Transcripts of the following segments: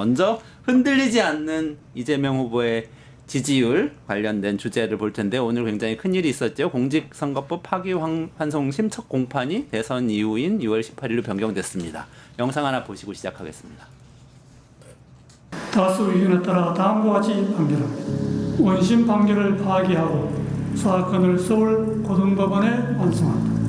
먼저 흔들리지 않는 이재명 후보의 지지율 관련된 주제를 볼 텐데 오늘 굉장히 큰일이 있었죠. 공직선거법 파기환송심 첫 공판이 대선 이후인 6월 18일로 변경됐습니다. 영상 하나 보시고 시작하겠습니다. 다수 의견에 따라 다음과 같이 판결합니다. 원심 판결을 파기하고 사건을 서울 고등법원에 완송한다.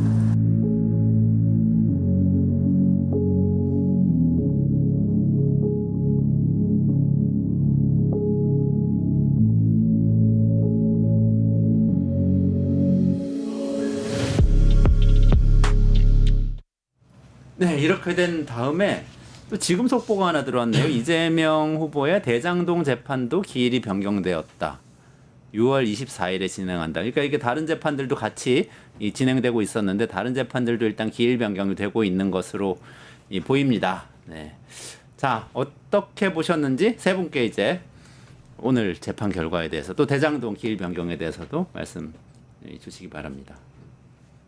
네, 이렇게 된 다음에 또 지금 속보가 하나 들어왔네요. 이재명 후보의 대장동 재판도 기일이 변경되었다. 6월 24일에 진행한다. 그러니까 이게 다른 재판들도 같이 진행되고 있었는데 다른 재판들도 일단 기일 변경이 되고 있는 것으로 보입니다. 네. 자, 어떻게 보셨는지 세 분께 이제 오늘 재판 결과에 대해서 또 대장동 기일 변경에 대해서도 말씀 주시기 바랍니다.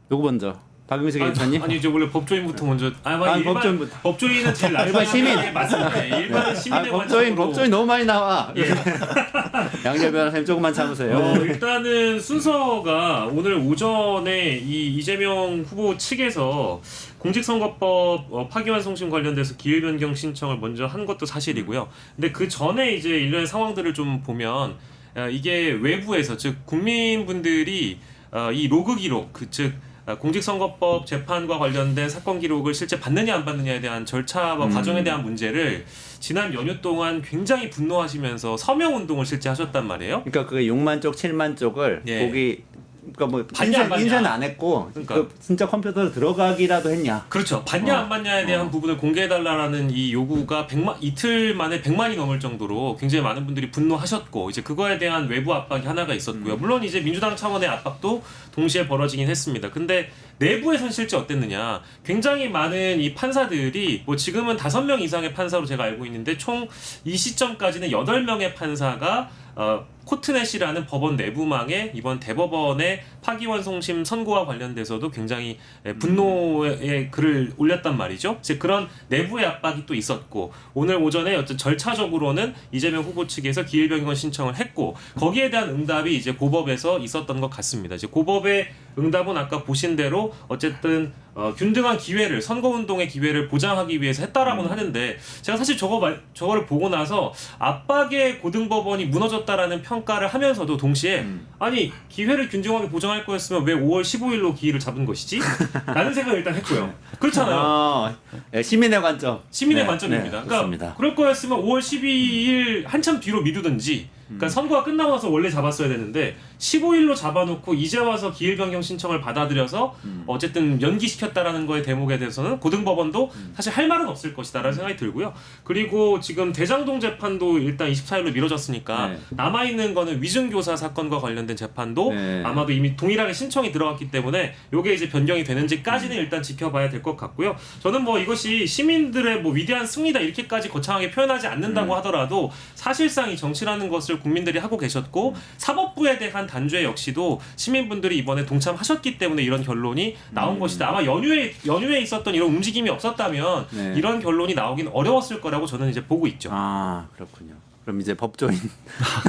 누구 먼저? 박용식 의원님? 아니 이제 원래 법조인부터 먼저. 법조인부터. 법조인은 제일 낫죠. 일반 시민. 맞습니다. 일반 시민의 법조인 너무 많이 나와. 예. 양재 변호사님 조금만 참으세요. 일단은 순서가 오늘 오전에 이 이재명 후보 측에서 공직선거법 파기환송심 관련돼서 기일 변경 신청을 먼저 한 것도 사실이고요. 근데 그 전에 이제 일련의 상황들을 좀 보면 이게 외부에서 즉 국민분들이 이 로그 기록 즉 공직선거법 재판과 관련된 사건 기록을 실제 받느냐 안 받느냐에 대한 절차와 과정에 대한 문제를 지난 연휴 동안 굉장히 분노하시면서 서명 운동을 실제 하셨단 말이에요. 그러니까 그 6만 쪽, 7만 쪽을 예. 거기 그러니까 뭐 받냐, 안 받냐. 인쇄는 안 했고 그러니까. 그 진짜 컴퓨터로 들어가기라도 했냐. 그렇죠. 받냐 안 받냐에 대한 부분을 공개해달라는 이 요구가 이틀 만에 100만이 넘을 정도로 굉장히 많은 분들이 분노하셨고 이제 그거에 대한 외부 압박이 하나가 있었고요. 물론 이제 민주당 차원의 압박도 동시에 벌어지긴 했습니다. 근데 내부에서는 실제 어땠느냐. 굉장히 많은 이 판사들이 뭐 지금은 5명 이상의 판사로 제가 알고 있는데 총 이 시점까지는 8명의 판사가 코트넷이라는 법원 내부망에 이번 대법원의 파기환송심 선고와 관련돼서도 굉장히 분노의 글을 올렸단 말이죠. 즉 그런 내부의 압박이 또 있었고 오늘 오전에 어쨌든 절차적으로는 이재명 후보 측에서 기일 변경 신청을 했고 거기에 대한 응답이 이제 고법에서 있었던 것 같습니다. 이제 고법의 응답은 아까 보신 대로 어쨌든 균등한 기회를 선거운동의 기회를 보장하기 위해서 했다라고는 하는데 제가 사실 저거를 보고 나서 압박의 고등법원이 무너졌다라는 평가를 하면서도 동시에 아니 기회를 균등하게 보장할 거였으면 왜 5월 15일로 기일을 잡은 것이지? 라는 생각을 일단 했고요. 그렇잖아요. 시민의 관점. 시민의 관점입니다. 네, 그러니까 그럴 거였으면 5월 12일 한참 뒤로 미루든지 그러니까 선거가 끝나고 나서 원래 잡았어야 되는데 15일로 잡아놓고 이제 와서 기일 변경 신청을 받아들여서 어쨌든 연기시켰다라는 거에 대목에 대해서는 고등법원도 사실 할 말은 없을 것이다라는 생각이 들고요. 그리고 지금 대장동 재판도 일단 24일로 미뤄졌으니까 네. 남아있는 거는 위증교사 사건과 관련된 재판도 네. 아마도 이미 동일하게 신청이 들어갔기 때문에 요게 이제 변경이 되는지까지는 일단 지켜봐야 될 것 같고요. 저는 뭐 이것이 시민들의 뭐 위대한 승리다 이렇게까지 거창하게 표현하지 않는다고 하더라도 사실상 이 정치라는 것을 국민들이 하고 계셨고 사법부에 대한 단죄 역시도 시민분들이 이번에 동참하셨기 때문에 이런 결론이 나온 것이다. 아마 연휴에 있었던 이런 움직임이 없었다면 네. 이런 결론이 나오긴 어려웠을 거라고 저는 이제 보고 있죠. 아, 그렇군요. 그럼 이제 법조인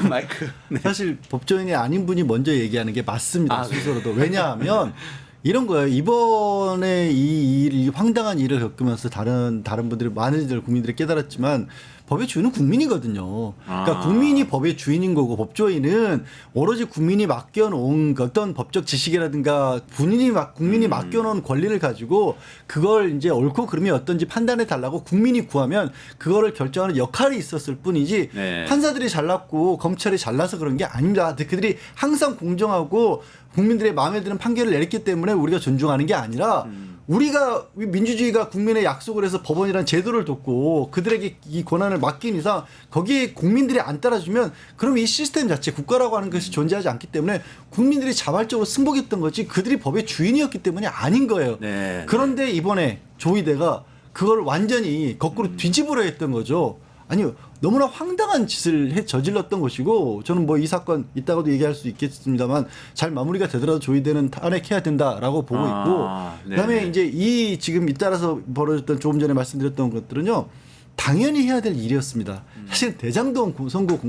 마이크. 네. 사실 법조인이 아닌 분이 먼저 얘기하는 게 맞습니다. 네. 스스로도. 왜냐하면 이런 거예요. 이번에 이 황당한 일을 겪으면서 다른 분들이 많은 국민들이 깨달았지만 법의 주인은 국민이거든요. 그러니까 국민이 법의 주인인 거고 법조인은 오로지 국민이 맡겨놓은 그 어떤 법적 지식이라든가 국민이 맡겨놓은 권리를 가지고 그걸 이제 옳고 그름이 어떤지 판단해 달라고 국민이 구하면 그거를 결정하는 역할이 있었을 뿐이지 네. 판사들이 잘났고 검찰이 잘나서 그런 게 아닙니다. 그들이 항상 공정하고 국민들의 마음에 드는 판결을 내렸기 때문에 우리가 존중하는 게 아니라 우리가 민주주의가 국민의 약속을 해서 법원이라는 제도를 뒀고 그들에게 이 권한을 맡긴 이상 거기에 국민들이 안 따라주면 그럼 이 시스템 자체 국가라고 하는 것이 존재하지 않기 때문에 국민들이 자발적으로 승복했던 거지 그들이 법의 주인이었기 때문이 아닌 거예요. 네. 그런데 이번에 조의대가 그걸 완전히 거꾸로 뒤집으려 했던 거죠. 아니요. 너무나 황당한 짓을 저질렀던 것이고 저는 뭐 이 사건 이따가도 얘기할 수 있겠습니다만 잘 마무리가 되더라도 조의대는 탄핵해야 된다라고 보고 있고 그다음에 네네. 이제 이 지금 잇따라서 벌어졌던 조금 전에 말씀드렸던 것들은요. 당연히 해야 될 일이었습니다. 사실 대장동 선거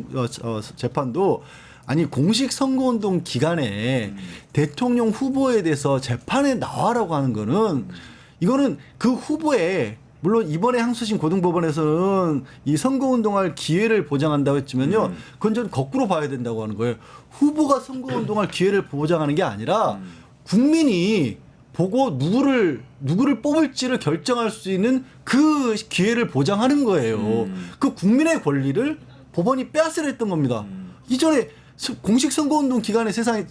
재판도 아니 공식 선거운동 기간에 대통령 후보에 대해서 재판에 나와라고 하는 거는 이거는 그 후보에 물론 이번에 항소심 고등법원에서는 이 선거운동할 기회를 보장한다고 했지만요. 그건 좀 거꾸로 봐야 된다고 하는 거예요. 후보가 선거운동할 기회를 보장하는 게 아니라 국민이 보고 누구를 뽑을지를 결정할 수 있는 그 기회를 보장하는 거예요. 그 국민의 권리를 법원이 빼앗으려 했던 겁니다. 이전에 공식 선거운동 기간에 세상에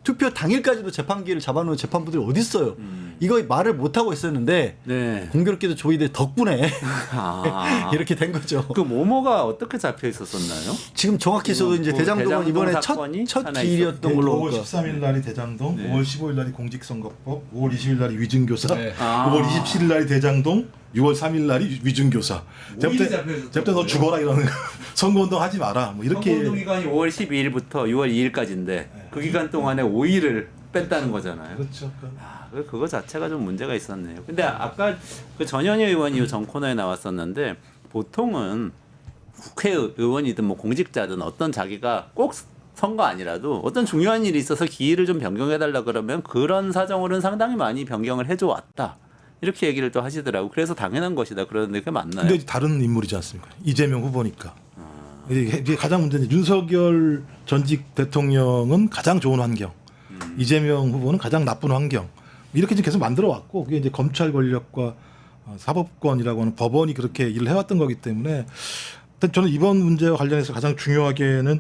투표 당일까지도 재판 기회를 잡아놓은 재판부들이 어디 있어요? 이거 말을 못 하고 있었는데 네. 공교롭게도 조이대 덕분에 이렇게 된 거죠. 그 모모가 어떻게 잡혀 있었었나요? 지금 정확히 저도 이제 그 대장동은 이번에 사건이 첫 하나 기일이었던 걸로 5월 13일 날이 대장동, 네. 5월 15일 날이 공직선거법, 5월 20일 날이 위증교사, 네. 5월 27일 날이 대장동, 6월 3일 날이 위증교사. 제부터 너 죽어라 이러는 선거운동 하지 마라. 뭐 이렇게 선거운동 기간이 5월 12일부터 6월 2일까지인데 그 기간 동안에 5일을 뺐다는 거잖아요. 그렇죠. 그거 자체가 좀 문제가 있었네요. 근데 아까 그 전현희 의원이 전 코너에 나왔었는데 보통은 국회의원이든 뭐 공직자든 어떤 자기가 꼭 선거 아니라도 어떤 중요한 일이 있어서 기일을 좀 변경해달라 그러면 그런 사정으로는 상당히 많이 변경을 해줘 왔다. 이렇게 얘기를 또 하시더라고. 그래서 당연한 것이다. 그러는데 그게 맞나요? 근데 다른 인물이지 않습니까? 이재명 후보니까. 이게 가장 문제는 윤석열 전직 대통령은 가장 좋은 환경, 이재명 후보는 가장 나쁜 환경. 이렇게 지금 계속 만들어 왔고 그게 이제 검찰 권력과 사법권이라고 하는 법원이 그렇게 일을 해왔던 거기 때문에 저는 이번 문제와 관련해서 가장 중요하게는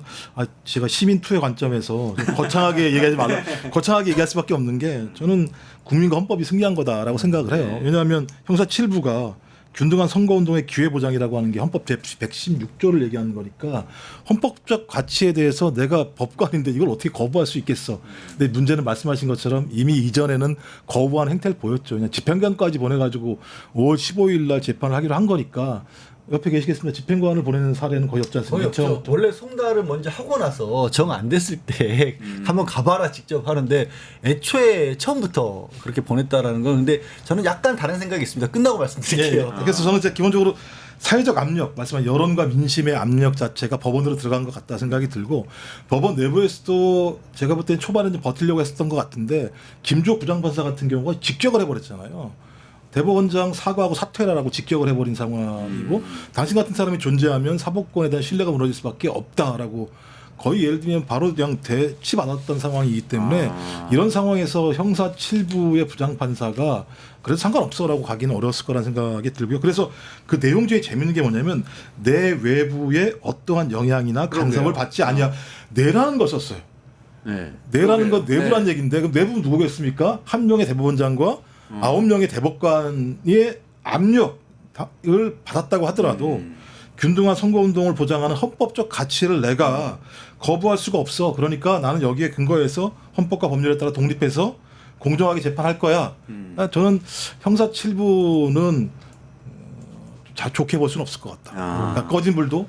제가 시민 투의 관점에서 좀 거창하게 얘기하지 말라. 거창하게 얘기할 수밖에 없는 게 저는 국민과 헌법이 승리한 거다라고 생각을 해요. 왜냐하면 형사 7부가 균등한 선거운동의 기회보장이라고 하는 게 헌법 제116조를 얘기하는 거니까 헌법적 가치에 대해서 내가 법관인데 이걸 어떻게 거부할 수 있겠어. 근데 문제는 말씀하신 것처럼 이미 이전에는 거부한 행태를 보였죠. 그냥 집행관까지 보내가지고 5월 15일 날 재판을 하기로 한 거니까 옆에 계시겠습니다. 집행관을 보내는 사례는 거의 없지 않습니까? 거의 없죠. 원래 송달을 먼저 하고 나서 정 안 됐을 때 한번 가봐라 직접 하는데 애초에 처음부터 그렇게 보냈다라는 건 근데 저는 약간 다른 생각이 있습니다. 끝나고 말씀드릴게요. 그래서 저는 이제 기본적으로 사회적 압력, 말씀한 여론과 민심의 압력 자체가 법원으로 들어간 것 같다 생각이 들고 법원 내부에서도 제가 볼 때는 초반에 좀 버티려고 했었던 것 같은데 김주옥 부장판사 같은 경우가 직격을 해버렸잖아요. 대법원장 사과하고 사퇴라고 직격을 해버린 상황이고 당신 같은 사람이 존재하면 사법권에 대한 신뢰가 무너질 수밖에 없다라고 거의 예를 들면 바로 그냥 대치 받았던 상황이기 때문에 이런 상황에서 형사 7부의 부장판사가 그래도 상관없어라고 가기는 어려웠을 거라는 생각이 들고요. 그래서 그 내용 중에 재밌는 게 뭐냐면 내 외부의 어떠한 영향이나 간섭을 받지 아니야. 내라는 걸 썼어요. 네. 내라는 건 내부란 네. 얘기인데 그럼 내부는 누구겠습니까? 한 명의 대법원장과 9명의 대법관의 압력을 받았다고 하더라도 균등한 선거운동을 보장하는 헌법적 가치를 내가 거부할 수가 없어. 그러니까 나는 여기에 근거해서 헌법과 법률에 따라 독립해서 공정하게 재판할 거야. 저는 형사 7부는 좋게 볼 수는 없을 것 같다. 그러니까 꺼진 불도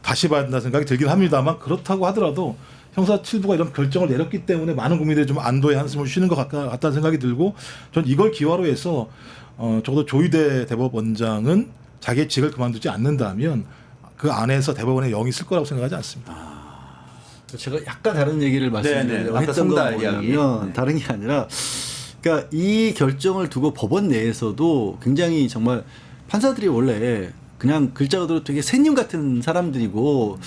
다시 봐야 된다는 생각이 들긴 합니다만 그렇다고 하더라도 형사 7부가 이런 결정을 내렸기 때문에 많은 국민들이 좀 안도의 한숨을 쉬는 것 같다는 생각이 들고 전 이걸 기화로 해서 적어도 조희대 대법원장은 자기의 직을 그만두지 않는다면 그 안에서 대법원에 영이 있을 거라고 생각하지 않습니다. 제가 약간 다른 얘기를 말씀드리려고 아까 했던 건 송달 이야기. 뭐냐면 다른 게 아니라 그러니까 이 결정을 두고 법원 내에서도 굉장히 정말 판사들이 원래 그냥 글자 그대로 되게 새님 같은 사람들이고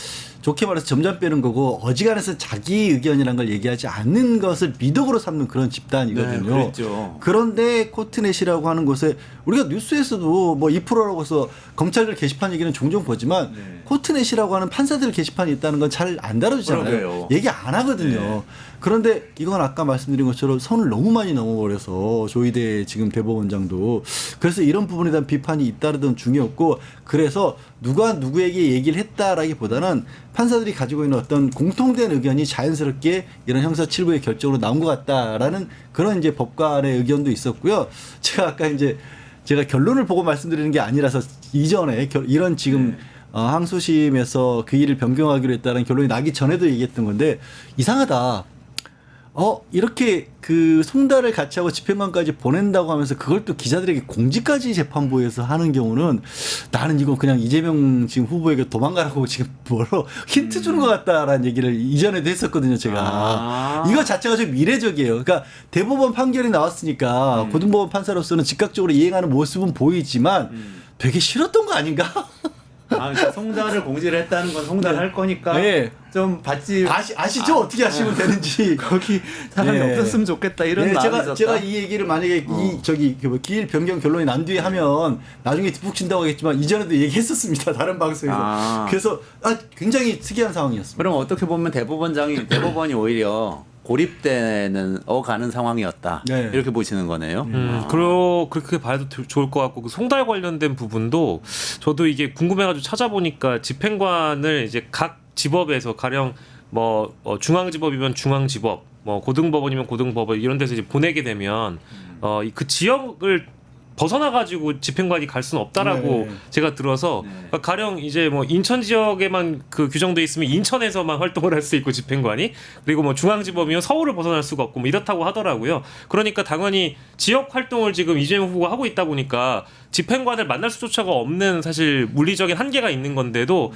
좋게 말해서 점점 빼는 거고 어지간해서 자기 의견이라는 걸 얘기하지 않는 것을 미덕으로 삼는 그런 집단이거든요. 네, 그랬죠. 그런데 코트넷이라고 하는 곳에 우리가 뉴스에서도 뭐 2%라고 해서 검찰들 게시판 얘기는 종종 보지만 코트넷이라고 하는 판사들 게시판이 있다는 건 잘 안 다뤄주잖아요. 그러게요. 얘기 안 하거든요. 그런데 이건 아까 말씀드린 것처럼 선을 너무 많이 넘어버려서 조희대 지금 대법원장도 그래서 이런 부분에 대한 비판이 잇따르던 중이었고 그래서 누가 누구에게 얘기를 했다라기보다는 판사들이 가지고 있는 어떤 공통된 의견이 자연스럽게 이런 형사 7부의 결정으로 나온 것 같다라는 그런 이제 법관의 의견도 있었고요. 제가 아까 이제 제가 결론을 보고 말씀드리는 게 아니라서 이전에 이런 지금 항소심에서 그 일을 변경하기로 했다는 결론이 나기 전에도 얘기했던 건데 이상하다. 이렇게 그 송달을 같이 하고 집행관까지 보낸다고 하면서 그걸 또 기자들에게 공지까지 재판부에서 하는 경우는 나는 이거 그냥 이재명 지금 후보에게 도망가라고 지금 뭐로 힌트 주는 것 같다라는 얘기를 이전에도 했었거든요, 제가. 이거 자체가 좀 이례적이에요. 그러니까 대법원 판결이 나왔으니까 고등법원 판사로서는 즉각적으로 이행하는 모습은 보이지만 되게 싫었던 거 아닌가? 그러니까 송달을 공지를 했다는 건 송달할 거니까 네. 좀 받지. 아시죠? 어떻게 하시면 되는지. 거기 사람이 네. 없었으면 좋겠다 이런 마음이 있었다. 제가 이 얘기를 만약에 기일 변경 결론이 난 뒤에 하면 나중에 뒷북 친다고 하겠지만 이전에도 얘기했었습니다. 다른 방송에서. 그래서 굉장히 특이한 상황이었습니다. 그럼 어떻게 보면 대법원이 오히려 고립되는 가는 상황이었다. 네. 이렇게 보시는 거네요. 그렇게 봐도 좋을 것 같고 그 송달 관련된 부분도 저도 이게 궁금해가지고 찾아보니까 집행관을 이제 각 지법에서 가령 뭐 중앙지법이면 중앙지법, 뭐 고등법원이면 고등법원 이런 데서 이제 보내게 되면 그 지역을 벗어나 가지고 집행관이 갈 수는 없다라고 네. 제가 들어서 그러니까 가령 이제 뭐 인천 지역에만 그 규정돼 있으면 인천에서만 활동을 할 수 있고 집행관이 그리고 뭐 중앙지법이면 서울을 벗어날 수가 없고 뭐 이렇다고 하더라고요. 그러니까 당연히 지역 활동을 지금 이재명 후보가 하고 있다 보니까 집행관을 만날 수조차가 없는 사실 물리적인 한계가 있는 건데도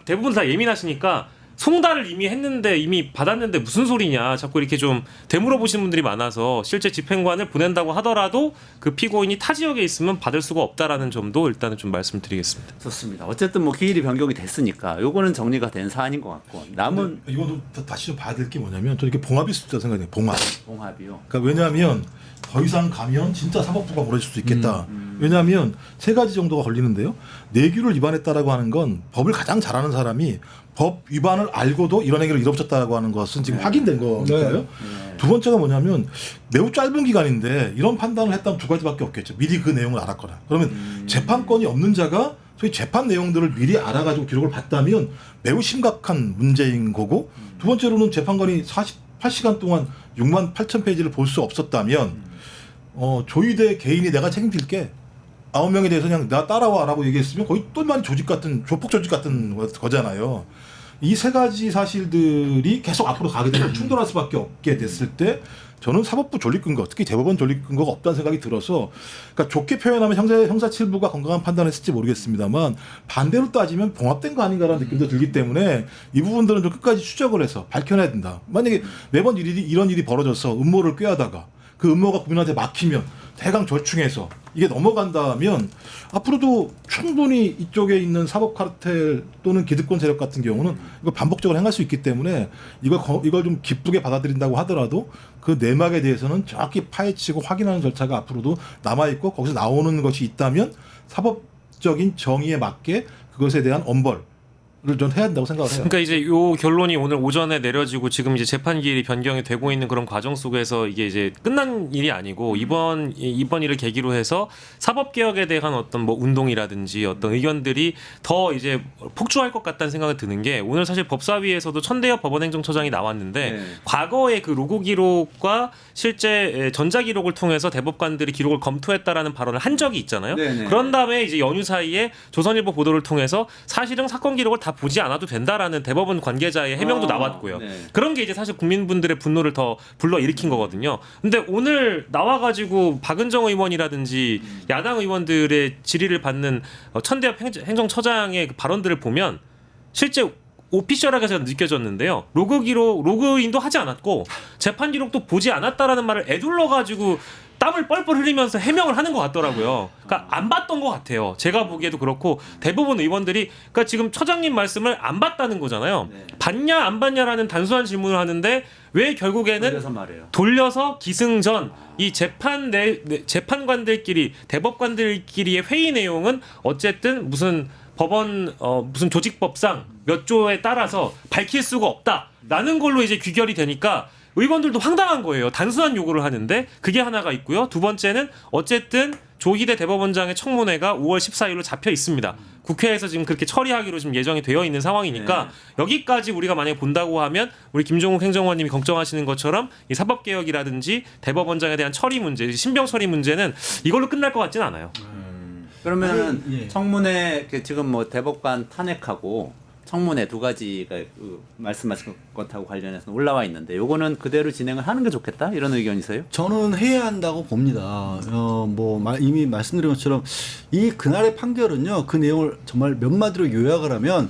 대부분 다 예민하시니까 송달을 이미 했는데 이미 받았는데 무슨 소리냐 자꾸 이렇게 좀 되물어 보시는 분들이 많아서 실제 집행관을 보낸다고 하더라도 그 피고인이 타 지역에 있으면 받을 수가 없다라는 점도 일단은 좀 말씀드리겠습니다. 좋습니다. 어쨌든 뭐 기일이 변경이 됐으니까 요거는 정리가 된 사안인 것 같고 남은 이것도 다시 좀 봐야 될 게 뭐냐면 저 이렇게 봉합이 있을 때 생각해요. 봉합이요. 그러니까 왜냐하면 더 이상 가면 진짜 사법부가 몰아질 수 있겠다. 왜냐하면 세 가지 정도가 걸리는데요. 내규를 위반했다라고 하는 건 법을 가장 잘 아는 사람이 법 위반을 알고도 이런 행위를 이뤄붙였다고 하는 것은 지금 확인된 거니까요. 두 번째가 뭐냐면 매우 짧은 기간인데 이런 판단을 했다면 두 가지밖에 없겠죠. 미리 그 내용을 알았거나. 그러면 재판권이 없는 자가 소위 재판 내용들을 미리 알아가지고 기록을 봤다면 매우 심각한 문제인 거고 두 번째로는 재판관이 48시간 동안 6만 8천 페이지를 볼 수 없었다면 조희대 개인이 내가 책임질게 9명에 대해서 그냥 나 따라와라고 얘기했으면 거의 똘마니 조폭 조직 같은 거잖아요. 이 세 가지 사실들이 계속 앞으로 가게 되면 충돌할 수밖에 없게 됐을 때 저는 사법부 존립근거, 특히 대법원 존립근거가 없다는 생각이 들어서 그러니까 좋게 표현하면 형사 7부가 건강한 판단을 했을지 모르겠습니다만 반대로 따지면 봉합된 거 아닌가라는 느낌도 들기 때문에 이 부분들은 좀 끝까지 추적을 해서 밝혀내야 된다. 만약에 매번 이런 일이 벌어져서 음모를 꾀하다가 그 음모가 국민한테 막히면 대강 절충해서 이게 넘어간다면 앞으로도 충분히 이쪽에 있는 사법 카르텔 또는 기득권 세력 같은 경우는 이걸 반복적으로 행할 수 있기 때문에 이걸 좀 기쁘게 받아들인다고 하더라도 그 내막에 대해서는 정확히 파헤치고 확인하는 절차가 앞으로도 남아있고 거기서 나오는 것이 있다면 사법적인 정의에 맞게 그것에 대한 엄벌 좀 해야 한다고 생각을 해요. 그러니까 이제 요 결론이 오늘 오전에 내려지고 지금 이제 재판 기일이 변경이 되고 있는 그런 과정 속에서 이게 이제 끝난 일이 아니고 이번 일을 계기로 해서 사법 개혁에 대한 어떤 뭐 운동이라든지 어떤 의견들이 더 이제 폭주할 것 같다는 생각이 드는 게 오늘 사실 법사위에서도 천대엽 법원행정처장이 나왔는데 과거의 그 로고 기록과 실제 전자 기록을 통해서 대법관들이 기록을 검토했다라는 발언을 한 적이 있잖아요. 그런 다음에 이제 연휴 사이에 조선일보 보도를 통해서 사실은 사건 기록을 다 보지 않아도 된다라는 대법원 관계자의 해명도 나왔고요. 그런 게 이제 사실 국민분들의 분노를 더 불러일으킨 거거든요. 근데 오늘 나와가지고 박은정 의원이라든지 야당 의원들의 질의를 받는 천대엽 행정처장의 그 발언들을 보면 실제 오피셜하게 제가 느껴졌는데요. 로그인도 하지 않았고 재판 기록도 보지 않았다라는 말을 애둘러가지고 땀을 뻘뻘 흘리면서 해명을 하는 것 같더라고요. 그러니까 안 봤던 것 같아요. 제가 보기에도 그렇고 대부분 의원들이 그러니까 지금 처장님 말씀을 안 봤다는 거잖아요. 봤냐 안 봤냐라는 단순한 질문을 하는데 왜 결국에는 돌려서 기승전 이 재판관들끼리 대법관들끼리의 회의 내용은 어쨌든 무슨 법원 무슨 조직법상 몇 조에 따라서 밝힐 수가 없다라는 걸로 이제 귀결이 되니까 의원들도 황당한 거예요. 단순한 요구를 하는데 그게 하나가 있고요. 두 번째는 어쨌든 조희대 대법원장의 청문회가 5월 14일로 잡혀 있습니다. 국회에서 지금 그렇게 처리하기로 지금 예정이 되어 있는 상황이니까 여기까지 우리가 만약에 본다고 하면 우리 김종욱 행정관님이 걱정하시는 것처럼 이 사법개혁이라든지 대법원장에 대한 처리 문제, 신병 처리 문제는 이걸로 끝날 것 같지는 않아요. 그러면 청문회 지금 뭐 대법관 탄핵하고 청문회 두 가지가 말씀하신 것하고 관련해서 올라와 있는데 요거는 그대로 진행을 하는 게 좋겠다 이런 의견이세요? 저는 해야 한다고 봅니다. 이미 말씀드린 것처럼 이 그날의 판결은요, 그 내용을 정말 몇 마디로 요약을 하면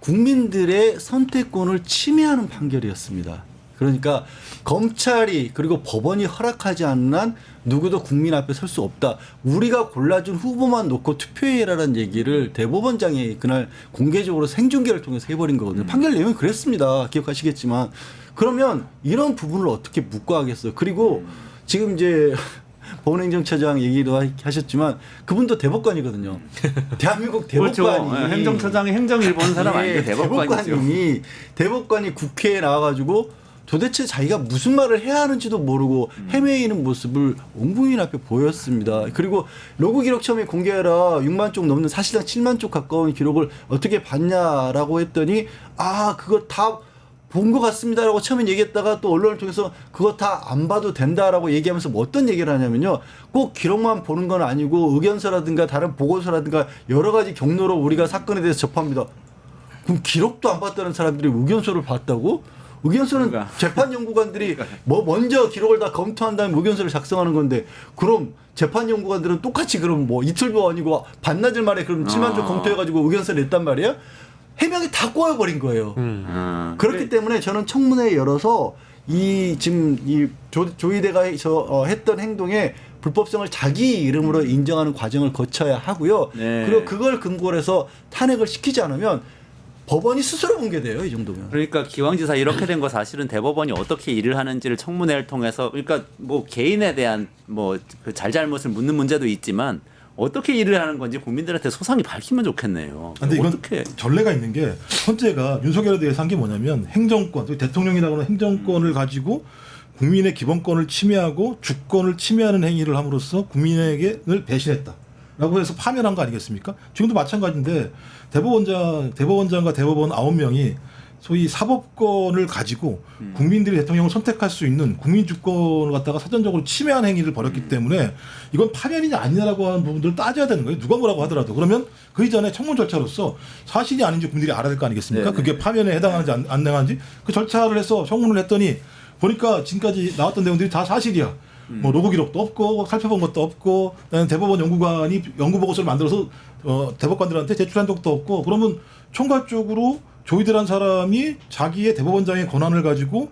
국민들의 선택권을 침해하는 판결이었습니다. 그러니까 검찰이 그리고 법원이 허락하지 않는 한 누구도 국민 앞에 설 수 없다. 우리가 골라준 후보만 놓고 투표해라라는 얘기를 대법원장이 그날 공개적으로 생중계를 통해서 해버린 거거든요. 판결 내용이 그랬습니다. 기억하시겠지만. 그러면 이런 부분을 어떻게 묵과하겠어요. 그리고 지금 이제 법원행정처장 얘기도 하셨지만 그분도 대법관이거든요. 대한민국 대법관이. 그렇죠. 행정처장이 행정일 보는 사람 아니고 대법관이죠. 대법관이 국회에 나와가지고 도대체 자기가 무슨 말을 해야 하는지도 모르고 헤매이는 모습을 온 국민 앞에 보였습니다. 그리고 로그 기록 처음에 공개해라 6만 쪽 넘는 사실상 7만 쪽 가까운 기록을 어떻게 봤냐라고 했더니 그거 다 본 것 같습니다라고 처음에 얘기했다가 또 언론을 통해서 그거 다 안 봐도 된다라고 얘기하면서 뭐 어떤 얘기를 하냐면요. 꼭 기록만 보는 건 아니고 의견서라든가 다른 보고서라든가 여러 가지 경로로 우리가 사건에 대해서 접합니다. 그럼 기록도 안 봤다는 사람들이 의견서를 봤다고? 의견서는 재판 연구관들이 먼저 기록을 다 검토한 다음에 의견서를 작성하는 건데 그럼 재판 연구관들은 똑같이 그럼 뭐 이틀도 아니고 반나절 만에 그럼 7만 조 검토해가지고 의견서를 냈단 말이에요? 해명이 다 꼬여버린 거예요. 그렇기 때문에 저는 청문회 열어서 지금 조희대가 했던 행동에 불법성을 자기 이름으로 인정하는 과정을 거쳐야 하고요. 네. 그리고 그걸 근거로 해서 탄핵을 시키지 않으면 법원이 스스로 붕괴돼요. 이 정도면. 그러니까 기왕지사 이렇게 된 거 사실은 대법원이 어떻게 일을 하는지를 청문회를 통해서 그러니까 뭐 개인에 대한 뭐 그 잘잘못을 묻는 문제도 있지만 어떻게 일을 하는 건지 국민들한테 소상히 밝히면 좋겠네요. 근데 이건 어떻게 전례가 있는 게 헌재가 윤석열에 대해서 한 게 뭐냐면 행정권, 대통령이라고 하는 행정권을 가지고 국민의 기본권을 침해하고 주권을 침해하는 행위를 함으로써 국민에게를 배신했다라고 해서 파면한 거 아니겠습니까? 지금도 마찬가지인데 대법원장과 대법원 9명이 소위 사법권을 가지고 국민들이 대통령을 선택할 수 있는 국민 주권을 갖다가 사전적으로 침해한 행위를 벌였기 때문에 이건 파면이냐 아니냐라고 하는 부분들을 따져야 되는 거예요. 누가 뭐라고 하더라도. 그러면 그 이전에 청문 절차로서 사실이 아닌지 국민들이 알아야 될 거 아니겠습니까? 네네. 그게 파면에 해당하는지 안 해당하는지 그 절차를 해서 청문을 했더니 보니까 지금까지 나왔던 내용들이 다 사실이야. 뭐 로그 기록도 없고 살펴본 것도 없고 대법원 연구관이 연구 보고서를 만들어서 대법관들한테 제출한 적도 없고 그러면 총괄적으로 조희대란 사람이 자기의 대법원장의 권한을 가지고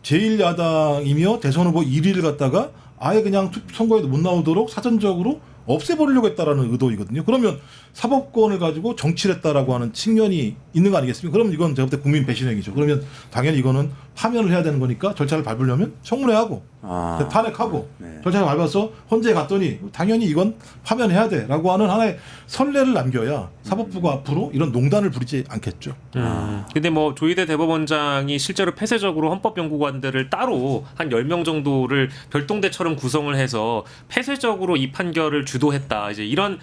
제1야당이며 대선 후보 1위를 갖다가 아예 그냥 선거에도 못 나오도록 사전적으로 없애버리려고 했다라는 의도이거든요. 그러면 사법권을 가지고 정치를 했다라고 하는 측면이 있는 거 아니겠습니까? 그러면 이건 제가 볼 때 국민 배신행위죠. 그러면 당연히 이거는 파면을 해야 되는 거니까 절차를 밟으려면 청문회하고 탄핵하고 네. 절차를 밟아서 헌재에 갔더니 당연히 이건 파면해야 돼라고 하는 하나의 선례를 남겨야 사법부가 앞으로 이런 농단을 부리지 않겠죠. 근데 뭐 조희대 대법원장이 실제로 폐쇄적으로 헌법연구관들을 따로 한 10명 정도를 별동대처럼 구성을 해서 폐쇄적으로 이 판결을 주도했다. 이제 이런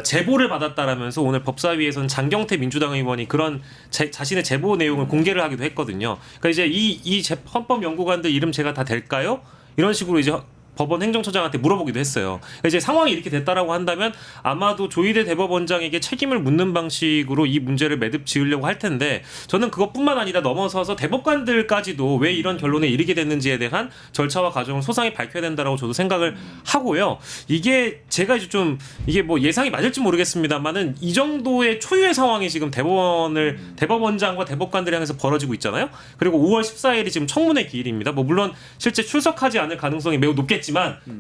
제보를 받았다라면서 오늘 법사위에서는 장경태 민주당 의원이 그런 자신의 제보 내용을 공개를 하기도 했거든요. 그러니까 이제 이 헌법연구관들 이름 제가 다 될까요? 이런 식으로 이제 법원 행정처장한테 물어보기도 했어요. 이제 상황이 이렇게 됐다라고 한다면 아마도 조희대 대법원장에게 책임을 묻는 방식으로 이 문제를 매듭 지으려고 할 텐데 저는 그것뿐만 아니라 넘어서서 대법관들까지도 왜 이런 결론에 이르게 됐는지에 대한 절차와 과정을 소상히 밝혀야 된다라고 저도 생각을 하고요. 이게 제가 이제 좀 이게 뭐 예상이 맞을지 모르겠습니다만은 이 정도의 초유의 상황이 지금 대법원장과 대법관들을 향해서 벌어지고 있잖아요. 그리고 5월 14일이 지금 청문회 기일입니다. 뭐 물론 실제 출석하지 않을 가능성이 매우 높겠지만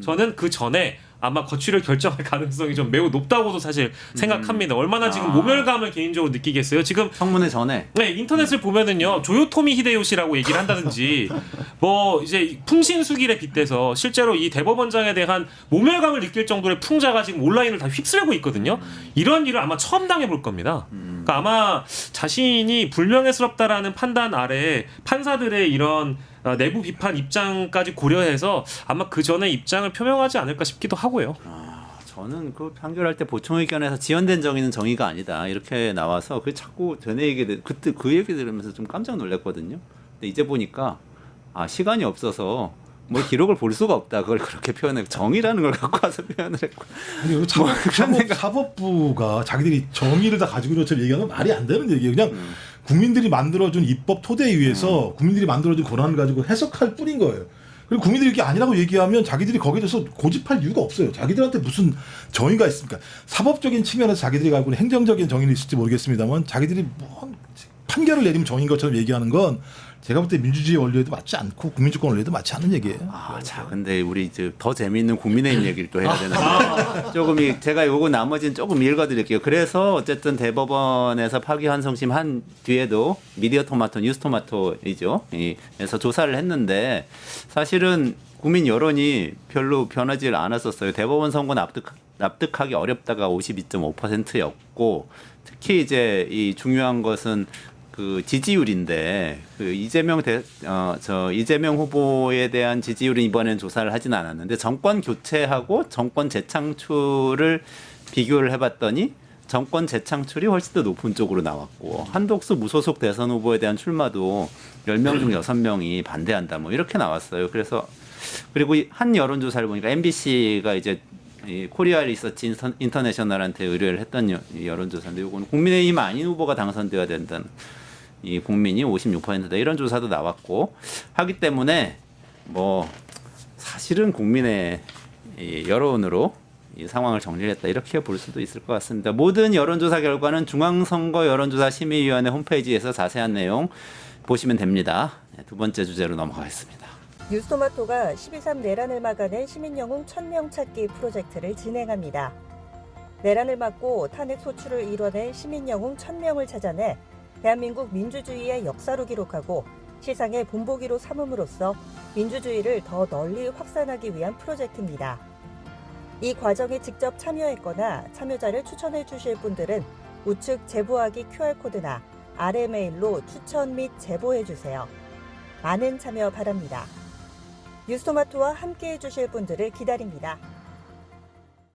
저는 그 전에 아마 거취를 결정할 가능성이 좀 매우 높다고도 사실 생각합니다. 얼마나 지금 모멸감을 개인적으로 느끼겠어요. 지금 청문회 전에 네, 인터넷을 보면은요 조요토미 히데요시라고 얘기를 한다든지 뭐 이제 풍신수길에 빗대서 실제로 이 대법원장에 대한 모멸감을 느낄 정도의 풍자가 지금 온라인을 다 휩쓸고 있거든요. 이런 일을 아마 처음 당해볼 겁니다. 그러니까 아마 자신이 불명예스럽다라는 판단 아래 판사들의 이런 내부 비판 입장까지 고려해서 아마 그 전에 입장을 표명하지 않을까 싶기도 하고요. 저는 그 판결할 때 보충 의견에서 지연된 정의는 정의가 아니다 이렇게 나와서 그 자꾸 전에 그때 그 얘기 들으면서 좀 깜짝 놀랐거든요. 근데 이제 보니까 시간이 없어서 뭐 기록을 볼 수가 없다. 그걸 그렇게 표현했고 정의라는 걸 갖고 와서 표현을 했고. 아니 여기 사법부가 자기들이 정의를 다 가지고 이렇게 얘기하는 건 말이 안 되는 얘기예요. 그냥 국민들이 만들어준 입법 토대에 의해서 국민들이 만들어준 권한을 가지고 해석할 뿐인 거예요. 그리고 국민들이 이게 아니라고 얘기하면 자기들이 거기에 대해서 고집할 이유가 없어요. 자기들한테 무슨 정의가 있습니까? 사법적인 측면에서 자기들이 갖고 있는 행정적인 정의는 있을지 모르겠습니다만 자기들이 뭐 판결을 내리면 정의인 것처럼 얘기하는 건 제가 볼 때 민주주의 원리에도 맞지 않고 국민주권 원리에도 맞지 않는 얘기예요. 자, 근데 우리 이제 더 재미있는 국민의힘 얘기를 또 해야 되는데 조금 제가 요거 나머지는 조금 읽어드릴게요. 그래서 어쨌든 대법원에서 파기환송심 한 뒤에도 미디어토마토, 뉴스토마토이죠. 에서 조사를 했는데 사실은 국민 여론이 별로 변하지 않았었어요. 대법원 선고 납득하기 어렵다가 52.5%였고 특히 이제 이 중요한 것은 그 지지율인데 그 이재명 후보에 대한 지지율은 이번에는 조사를 하진 않았는데 정권 교체하고 정권 재창출을 비교를 해봤더니 정권 재창출이 훨씬 더 높은 쪽으로 나왔고 한독수 무소속 대선 후보에 대한 출마도 10명 중 6명이 반대한다 뭐 이렇게 나왔어요. 그래서 그리고 한 여론조사를 보니까 MBC가 이제 이 코리아 리서치 인터내셔널한테 의뢰를 했던 여론조사인데 이거는 국민의힘 아닌 후보가 당선되어야 된다는 이 국민이 56%다 이런 조사도 나왔고 하기 때문에 뭐 사실은 국민의 이 여론으로 이 상황을 정리했다 이렇게 볼 수도 있을 것 같습니다. 모든 여론조사 결과는 중앙선거 여론조사 심의위원회 홈페이지에서 자세한 내용 보시면 됩니다. 네, 두 번째 주제로 넘어가겠습니다. 뉴스토마토가 12.3 내란을 막아낸 시민영웅 1000명 찾기 프로젝트를 진행합니다. 내란을 막고 탄핵 소추를 이뤄낸 시민영웅 1000명을 찾아내 대한민국 민주주의의 역사로 기록하고 시상의 본보기로 삼음으로써 민주주의를 더 널리 확산하기 위한 프로젝트입니다. 이 과정에 직접 참여했거나 참여자를 추천해 주실 분들은 우측 제보하기 QR코드나 아래 메일로 추천 및 제보해 주세요. 많은 참여 바랍니다. 뉴스토마토와 함께해 주실 분들을 기다립니다.